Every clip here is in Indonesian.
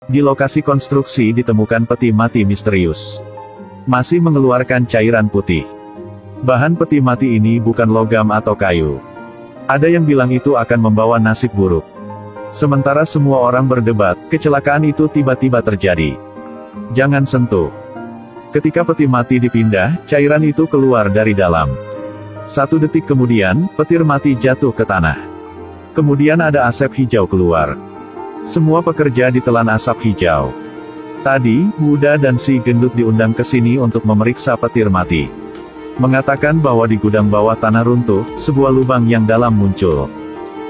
Di lokasi konstruksi ditemukan peti mati misterius. Masih mengeluarkan cairan putih. Bahan peti mati ini bukan logam atau kayu. Ada yang bilang itu akan membawa nasib buruk. Sementara semua orang berdebat, kecelakaan itu tiba-tiba terjadi. Jangan sentuh. Ketika peti mati dipindah, cairan itu keluar dari dalam. 1 detik kemudian, petir mati jatuh ke tanah. Kemudian ada asap hijau keluar. Semua pekerja ditelan asap hijau. Tadi, Buddha dan si gendut diundang ke sini untuk memeriksa petir mati. Mengatakan bahwa di gudang bawah tanah runtuh, sebuah lubang yang dalam muncul.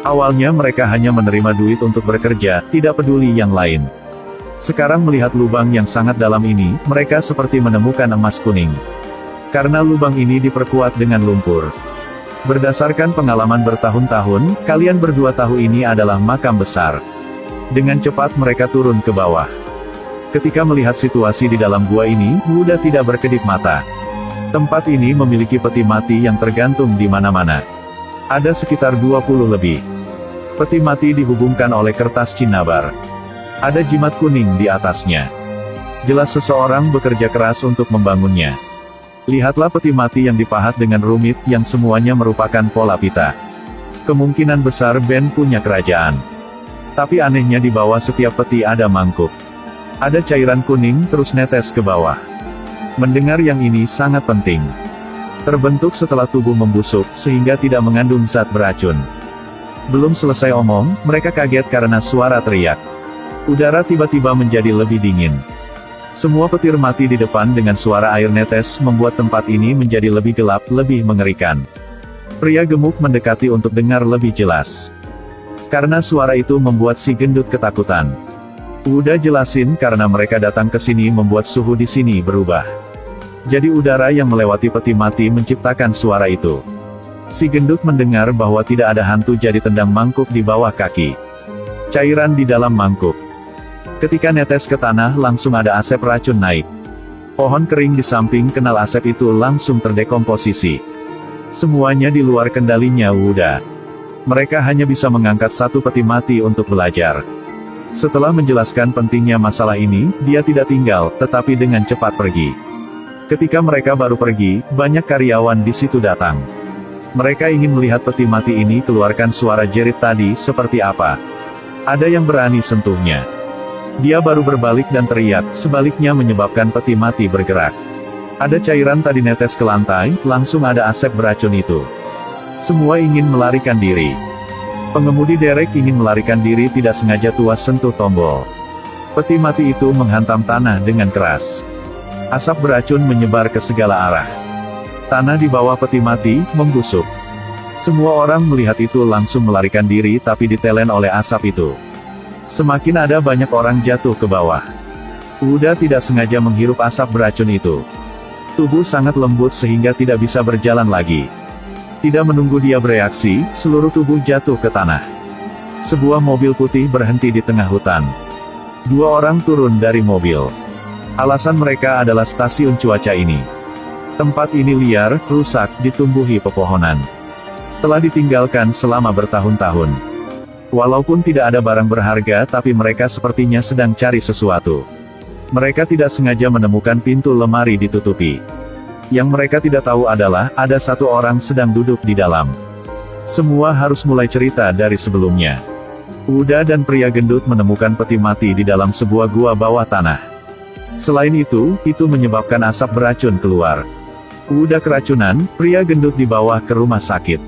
Awalnya mereka hanya menerima duit untuk bekerja, tidak peduli yang lain. Sekarang melihat lubang yang sangat dalam ini, mereka seperti menemukan emas kuning. Karena lubang ini diperkuat dengan lumpur. Berdasarkan pengalaman bertahun-tahun, kalian berdua tahu ini adalah makam besar. Dengan cepat mereka turun ke bawah. Ketika melihat situasi di dalam gua ini, Buddha tidak berkedip mata. Tempat ini memiliki peti mati yang tergantung di mana-mana. Ada sekitar 20 lebih. Peti mati dihubungkan oleh kertas cinnabar. Ada jimat kuning di atasnya. Jelas seseorang bekerja keras untuk membangunnya. Lihatlah peti mati yang dipahat dengan rumit, yang semuanya merupakan pola pita. Kemungkinan besar Ben punya kerajaan. Tapi anehnya di bawah setiap peti ada mangkuk. Ada cairan kuning terus netes ke bawah. Mendengar yang ini sangat penting. Terbentuk setelah tubuh membusuk, sehingga tidak mengandung zat beracun. Belum selesai omong, mereka kaget karena suara teriak. Udara tiba-tiba menjadi lebih dingin. Semua petir mati di depan dengan suara air netes membuat tempat ini menjadi lebih gelap, lebih mengerikan. Pria gemuk mendekati untuk dengar lebih jelas. Karena suara itu membuat si gendut ketakutan. Udah jelasin karena mereka datang ke sini membuat suhu di sini berubah. Jadi udara yang melewati peti mati menciptakan suara itu. Si gendut mendengar bahwa tidak ada hantu jadi tendang mangkuk di bawah kaki. Cairan di dalam mangkuk. Ketika netes ke tanah langsung ada asap racun naik. Pohon kering di samping kenal asap itu langsung terdekomposisi. Semuanya di luar kendalinya Buddha. Mereka hanya bisa mengangkat 1 peti mati untuk belajar. Setelah menjelaskan pentingnya masalah ini, dia tidak tinggal, tetapi dengan cepat pergi. Ketika mereka baru pergi, banyak karyawan di situ datang. Mereka ingin melihat peti mati ini keluarkan suara jerit tadi seperti apa. Ada yang berani sentuhnya. Dia baru berbalik dan teriak, sebaliknya menyebabkan peti mati bergerak. Ada cairan tadi netes ke lantai, langsung ada asap beracun itu. Semua ingin melarikan diri. Pengemudi derek ingin melarikan diri tidak sengaja tuas sentuh tombol. Peti mati itu menghantam tanah dengan keras. Asap beracun menyebar ke segala arah. Tanah di bawah peti mati, membusuk. Semua orang melihat itu langsung melarikan diri tapi ditelen oleh asap itu. Semakin ada banyak orang jatuh ke bawah. Buddha tidak sengaja menghirup asap beracun itu. Tubuh sangat lembut sehingga tidak bisa berjalan lagi. Tidak menunggu dia bereaksi, seluruh tubuh jatuh ke tanah. Sebuah mobil putih berhenti di tengah hutan. 2 orang turun dari mobil. Alasan mereka adalah stasiun cuaca ini. Tempat ini liar, rusak, ditumbuhi pepohonan. Telah ditinggalkan selama bertahun-tahun. Walaupun tidak ada barang berharga tapi mereka sepertinya sedang cari sesuatu. Mereka tidak sengaja menemukan pintu lemari ditutupi. Yang mereka tidak tahu adalah, ada 1 orang sedang duduk di dalam. Semua harus mulai cerita dari sebelumnya. Buddha dan pria gendut menemukan peti mati di dalam sebuah gua bawah tanah. Selain itu menyebabkan asap beracun keluar. Buddha keracunan, pria gendut dibawa ke rumah sakit.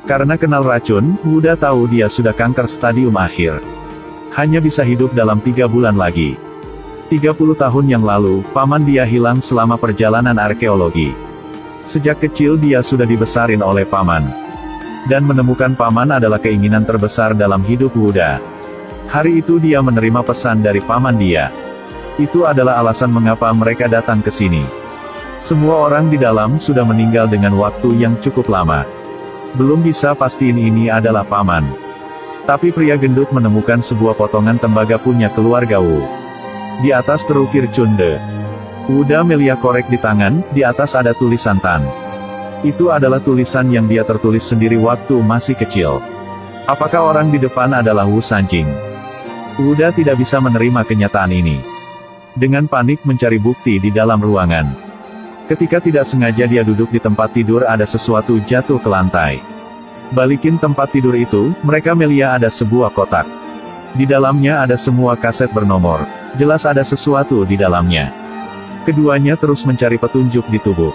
Karena kenal racun, Buddha tahu dia sudah kanker stadium akhir. Hanya bisa hidup dalam 3 bulan lagi. 30 tahun yang lalu, paman dia hilang selama perjalanan arkeologi. Sejak kecil dia sudah dibesarin oleh paman. Dan menemukan paman adalah keinginan terbesar dalam hidup Buddha. Hari itu dia menerima pesan dari paman dia. Itu adalah alasan mengapa mereka datang ke sini. Semua orang di dalam sudah meninggal dengan waktu yang cukup lama. Belum bisa pastiin ini adalah paman. Tapi pria gendut menemukan sebuah potongan tembaga punya keluarga Wu. Di atas terukir Cunde. Buddha melihat korek di tangan, di atas ada tulisan Tan. Itu adalah tulisan yang dia tertulis sendiri waktu masih kecil. Apakah orang di depan adalah Wu Sanjing? Uda tidak bisa menerima kenyataan ini. Dengan panik mencari bukti di dalam ruangan. Ketika tidak sengaja dia duduk di tempat tidur, ada sesuatu jatuh ke lantai. Balikin tempat tidur itu, mereka melihat ada sebuah kotak. Di dalamnya ada semua kaset bernomor. Jelas ada sesuatu di dalamnya. Keduanya terus mencari petunjuk di tubuh.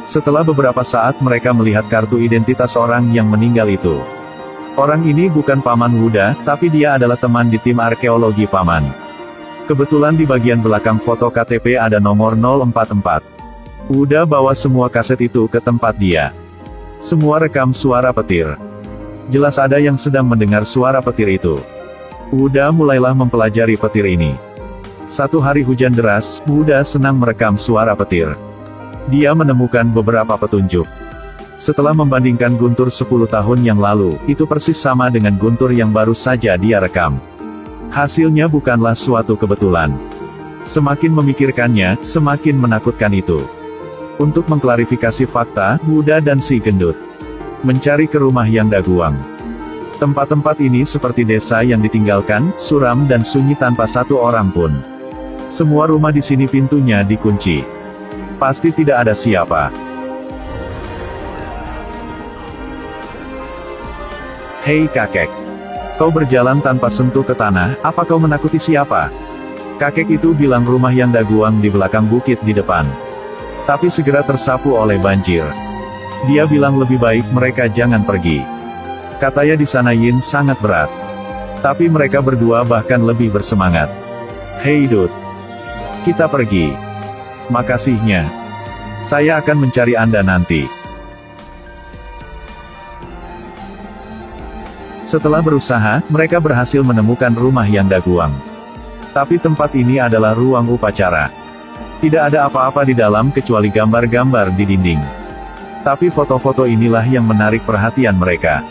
Setelah beberapa saat mereka melihat kartu identitas orang yang meninggal itu. Orang ini bukan Paman Wuda, tapi dia adalah teman di tim arkeologi Paman. Kebetulan di bagian belakang foto KTP ada nomor 044. Wuda bawa semua kaset itu ke tempat dia. Semua rekam suara petir. Jelas ada yang sedang mendengar suara petir itu. Wuda mulailah mempelajari petir ini. Satu hari hujan deras, Wuda senang merekam suara petir. Dia menemukan beberapa petunjuk. Setelah membandingkan guntur 10 tahun yang lalu, itu persis sama dengan guntur yang baru saja dia rekam. Hasilnya bukanlah suatu kebetulan. Semakin memikirkannya, semakin menakutkan itu. Untuk mengklarifikasi fakta, Wuda dan si gendut mencari ke rumah Yang Daguang. Tempat-tempat ini seperti desa yang ditinggalkan, suram dan sunyi tanpa satu orang pun. Semua rumah di sini pintunya dikunci. Pasti tidak ada siapa. Hei kakek. Kau berjalan tanpa sentuh ke tanah, apa kau menakuti siapa? Kakek itu bilang rumah Yang Daguang di belakang bukit di depan. Tapi segera tersapu oleh banjir. Dia bilang lebih baik mereka jangan pergi. Katanya di sana yin sangat berat. Tapi mereka berdua bahkan lebih bersemangat. Hei Dut. Kita pergi. Makasihnya. Saya akan mencari Anda nanti. Setelah berusaha, mereka berhasil menemukan rumah Yang Daguang. Tapi tempat ini adalah ruang upacara. Tidak ada apa-apa di dalam kecuali gambar-gambar di dinding. Tapi foto-foto inilah yang menarik perhatian mereka.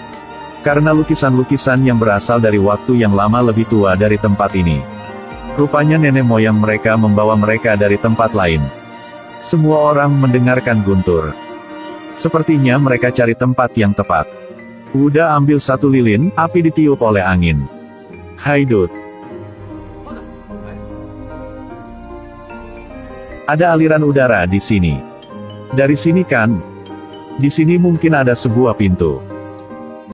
Karena lukisan-lukisan yang berasal dari waktu yang lama lebih tua dari tempat ini. Rupanya nenek moyang mereka membawa mereka dari tempat lain. Semua orang mendengarkan guntur. Sepertinya mereka cari tempat yang tepat. Wuda ambil satu lilin, api ditiup oleh angin. Hai Dut. Ada aliran udara di sini. Dari sini kan? Di sini mungkin ada sebuah pintu.